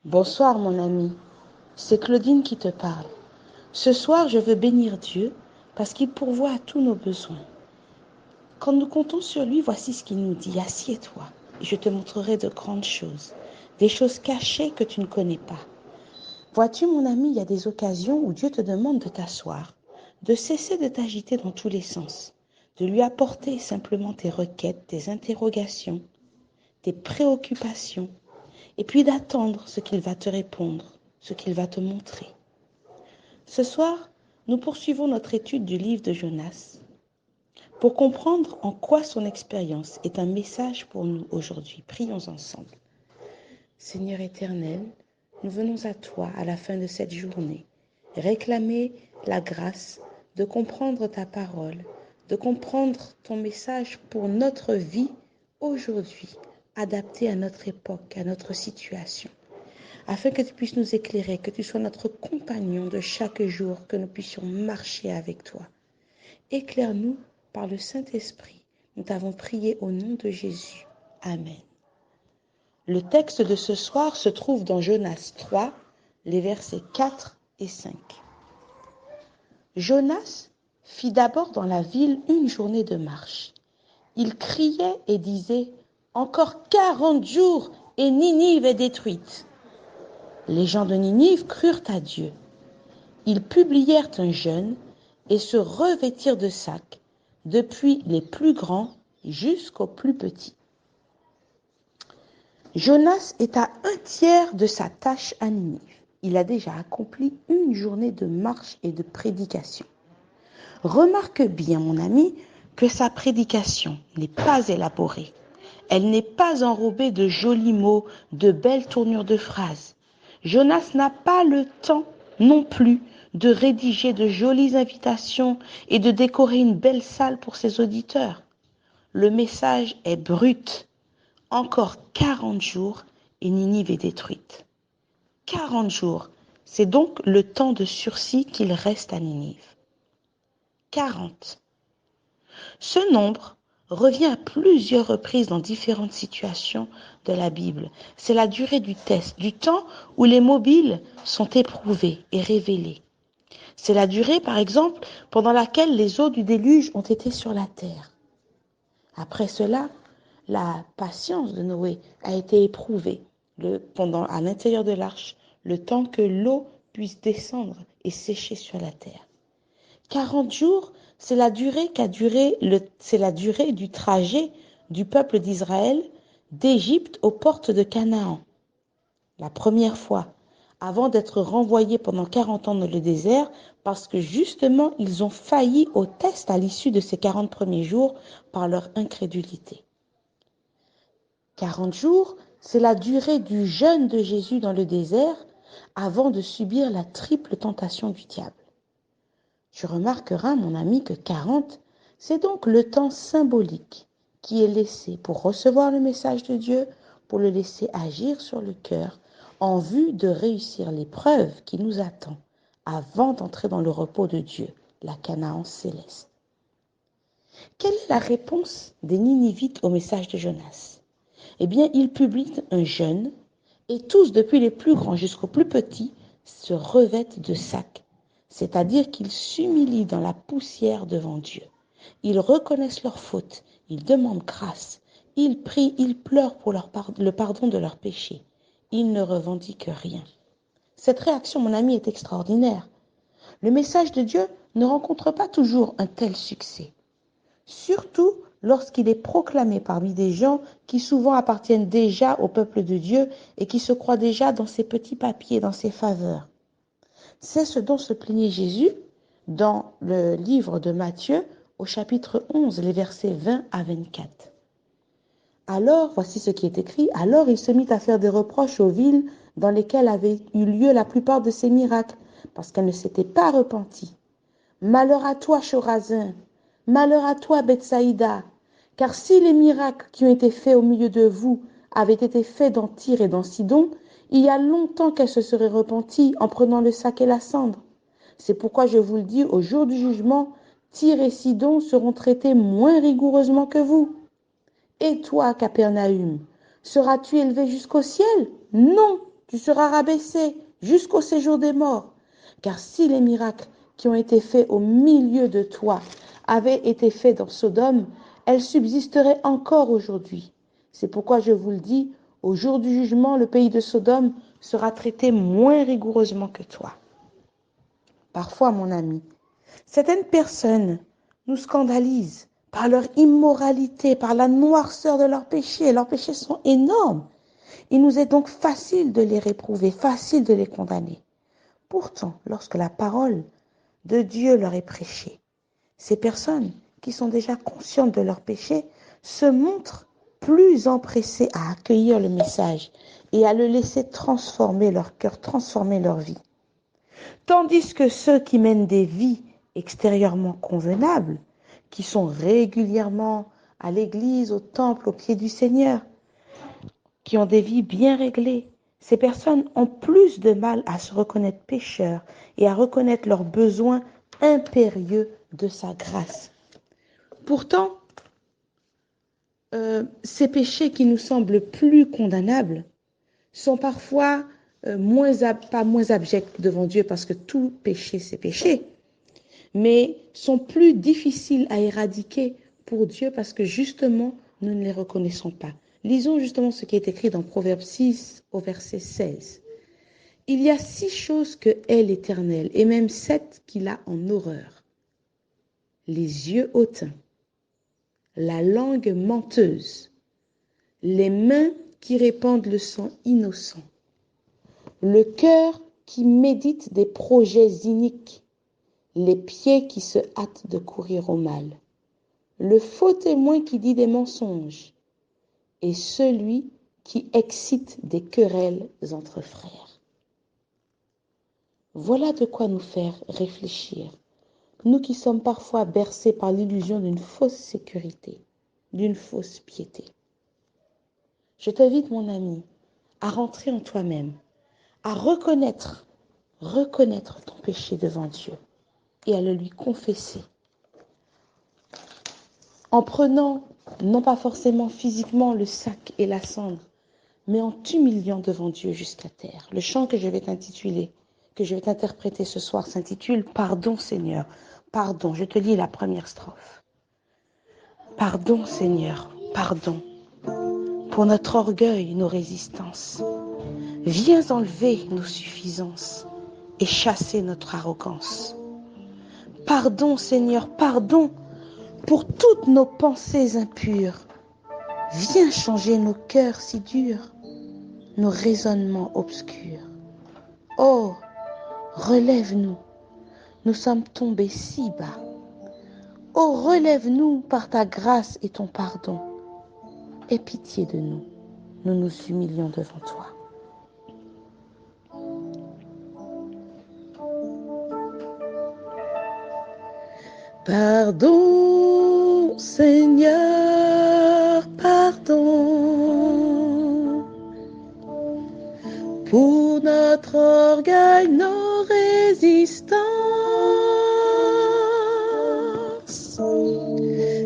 Bonsoir mon ami, c'est Claudine qui te parle. Ce soir, je veux bénir Dieu parce qu'il pourvoit à tous nos besoins. Quand nous comptons sur lui, voici ce qu'il nous dit. Assieds-toi et je te montrerai de grandes choses, des choses cachées que tu ne connais pas. Vois-tu mon ami, il y a des occasions où Dieu te demande de t'asseoir, de cesser de t'agiter dans tous les sens, de lui apporter simplement tes requêtes, tes interrogations, tes préoccupations, et puis d'attendre ce qu'il va te répondre, ce qu'il va te montrer. Ce soir, nous poursuivons notre étude du livre de Jonas pour comprendre en quoi son expérience est un message pour nous aujourd'hui. Prions ensemble. Seigneur éternel, nous venons à toi à la fin de cette journée, réclamer la grâce de comprendre ta parole, de comprendre ton message pour notre vie aujourd'hui, adapté à notre époque, à notre situation, afin que tu puisses nous éclairer, que tu sois notre compagnon de chaque jour, que nous puissions marcher avec toi. Éclaire-nous par le Saint-Esprit. Nous t'avons prié au nom de Jésus. Amen. Le texte de ce soir se trouve dans Jonas 3, les versets 4 et 5. Jonas fit d'abord dans la ville une journée de marche. Il criait et disait « Encore 40 jours et Ninive est détruite !» Les gens de Ninive crurent à Dieu. Ils publièrent un jeûne et se revêtirent de sacs, depuis les plus grands jusqu'aux plus petits. Jonas est à un tiers de sa tâche à Ninive. Il a déjà accompli une journée de marche et de prédication. Remarque bien, mon ami, que sa prédication n'est pas élaborée. Elle n'est pas enrobée de jolis mots, de belles tournures de phrases. Jonas n'a pas le temps non plus de rédiger de jolies invitations et de décorer une belle salle pour ses auditeurs. Le message est brut. Encore 40 jours et Ninive est détruite. 40 jours, c'est donc le temps de sursis qu'il reste à Ninive. 40. Ce nombre revient à plusieurs reprises dans différentes situations de la Bible. C'est la durée du test, du temps où les mobiles sont éprouvés et révélés. C'est la durée, par exemple, pendant laquelle les eaux du déluge ont été sur la terre. Après cela, la patience de Noé a été éprouvée à l'intérieur de l'arche, le temps que l'eau puisse descendre et sécher sur la terre. 40 jours, c'est la durée du trajet du peuple d'Israël d'Égypte aux portes de Canaan. La première fois, avant d'être renvoyés pendant 40 ans dans le désert, parce que justement, ils ont failli au test à l'issue de ces 40 premiers jours par leur incrédulité. 40 jours, c'est la durée du jeûne de Jésus dans le désert avant de subir la triple tentation du diable. Tu remarqueras, mon ami, que 40, c'est donc le temps symbolique qui est laissé pour recevoir le message de Dieu, pour le laisser agir sur le cœur, en vue de réussir l'épreuve qui nous attend avant d'entrer dans le repos de Dieu, la Canaan céleste. Quelle est la réponse des Ninivites au message de Jonas ? Eh bien, ils publient un jeûne et tous, depuis les plus grands jusqu'aux plus petits, se revêtent de sacs, c'est-à-dire qu'ils s'humilient dans la poussière devant Dieu. Ils reconnaissent leurs fautes, ils demandent grâce, ils prient, ils pleurent pour le pardon de leurs péchés. Ils ne revendiquent rien. Cette réaction, mon ami, est extraordinaire. Le message de Dieu ne rencontre pas toujours un tel succès. Surtout lorsqu'il est proclamé parmi des gens qui souvent appartiennent déjà au peuple de Dieu et qui se croient déjà dans ses petits papiers, dans ses faveurs. C'est ce dont se plaignait Jésus dans le livre de Matthieu au chapitre 11, les versets 20 à 24. Alors, voici ce qui est écrit, alors il se mit à faire des reproches aux villes dans lesquelles avaient eu lieu la plupart de ces miracles, parce qu'elles ne s'étaient pas repenties. Malheur à toi, Chorazin! Malheur à toi, Bethsaïda! Car si les miracles qui ont été faits au milieu de vous avaient été faits dans Tyr et dans Sidon, il y a longtemps qu'elles se seraient repenties en prenant le sac et la cendre. C'est pourquoi je vous le dis, au jour du jugement, Tyr et Sidon seront traités moins rigoureusement que vous. Et toi, Capernaüm, seras-tu élevé jusqu'au ciel? Non, Tu seras rabaissé jusqu'au séjour des morts. Car si les miracles qui ont été faits au milieu de toi avaient été faits dans Sodome, elles subsisteraient encore aujourd'hui. C'est pourquoi je vous le dis, au jour du jugement, le pays de Sodome sera traité moins rigoureusement que toi. Parfois, mon ami, certaines personnes nous scandalisent par leur immoralité, par la noirceur de leurs péchés. Leurs péchés sont énormes. Il nous est donc facile de les réprouver, facile de les condamner. Pourtant, lorsque la parole de Dieu leur est prêchée, ces personnes qui sont déjà conscientes de leurs péchés se montrent plus empressées à accueillir le message et à le laisser transformer leur cœur, transformer leur vie. Tandis que ceux qui mènent des vies extérieurement convenables, qui sont régulièrement à l'église, au temple, au pied du Seigneur, qui ont des vies bien réglées, ces personnes ont plus de mal à se reconnaître pécheurs et à reconnaître leurs besoins impérieux de sa grâce. Pourtant, ces péchés qui nous semblent plus condamnables sont parfois pas moins abjects devant Dieu, parce que tout péché, c'est péché, mais sont plus difficiles à éradiquer pour Dieu parce que justement, nous ne les reconnaissons pas. Lisons justement ce qui est écrit dans Proverbe 6 au verset 16. Il y a 6 choses que hait l'Éternel, et même 7 qu'il a en horreur. Les yeux hautains, la langue menteuse, les mains qui répandent le sang innocent, le cœur qui médite des projets iniques, les pieds qui se hâtent de courir au mal, le faux témoin qui dit des mensonges, et celui qui excite des querelles entre frères. Voilà de quoi nous faire réfléchir, nous qui sommes parfois bercés par l'illusion d'une fausse sécurité, d'une fausse piété. Je t'invite, mon ami, à rentrer en toi-même, à reconnaître ton péché devant Dieu et à le lui confesser. En prenant, non pas forcément physiquement le sac et la cendre, mais en t'humiliant devant Dieu jusqu'à terre. Le chant que je vais t'interpréter ce soir s'intitule « Pardon Seigneur, pardon ». Je te lis la première strophe. Pardon Seigneur, pardon, pour notre orgueil, nos résistances. Viens enlever nos suffisances et chasser notre arrogance. Pardon Seigneur, pardon, pour toutes nos pensées impures. Viens changer nos cœurs si durs, nos raisonnements obscurs. Oh, relève-nous, nous sommes tombés si bas. Oh, relève-nous par ta grâce et ton pardon. Aie pitié de nous, nous nous humilions devant toi. Pardon, Seigneur, pardon, pour notre orgueil, nos résistances.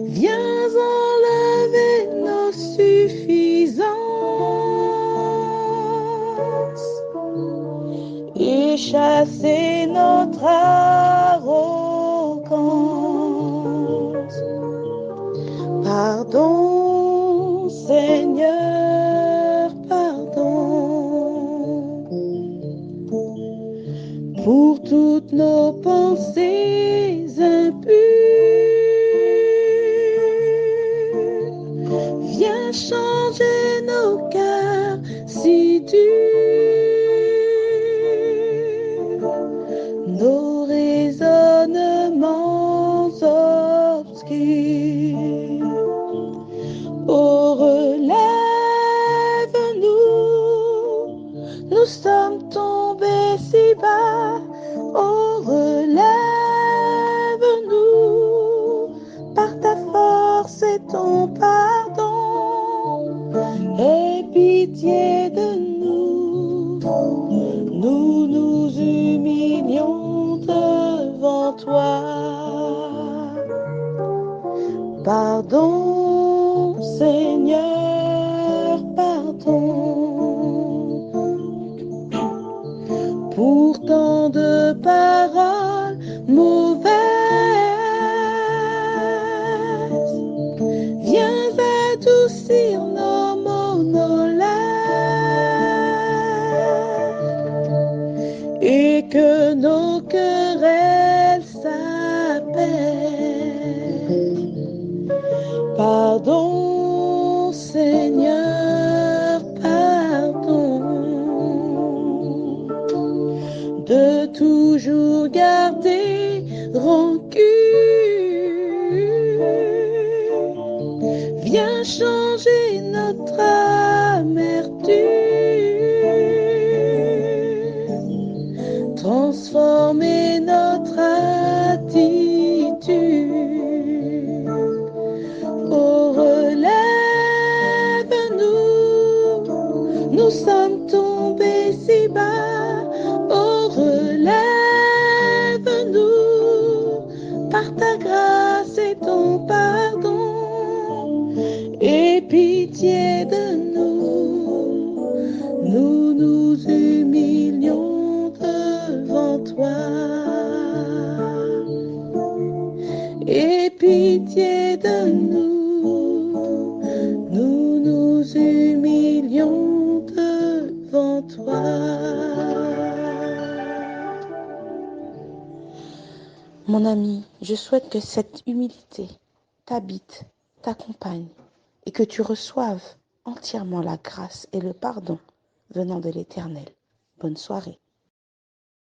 Viens enlever nos suffisances et chasser notre arrogance. Pardon, Seigneur, pardon, pour toutes nos pensées impures. Viens changer nos cœurs si durs, nos raisonnements obscurs. Oh, relève-nous, nous sommes tombés si bas. Oh, relève-nous, par ta force et ton pardon. Aie pitié de nous, nous nous humilions devant toi. Pardon, Seigneur, pardon, pour tant de paroles mauvaises. Viens adoucir nos monolètes et que nos querelles s'apaisent. Pardon, Seigneur, pardon, de toujours garder rancune. Viens changer notre amertume, transformer notre attitude. Oh, relève-nous, nous sommes tombés si bas. Oh, relève-nous, par ta grâce et ton pardon, et pitié de nous, nous nous humilions devant toi. Et pitié de nous, nous nous humilions devant toi. Mon ami, je souhaite que cette humilité t'habite, t'accompagne et que tu reçoives entièrement la grâce et le pardon venant de l'Éternel. Bonne soirée.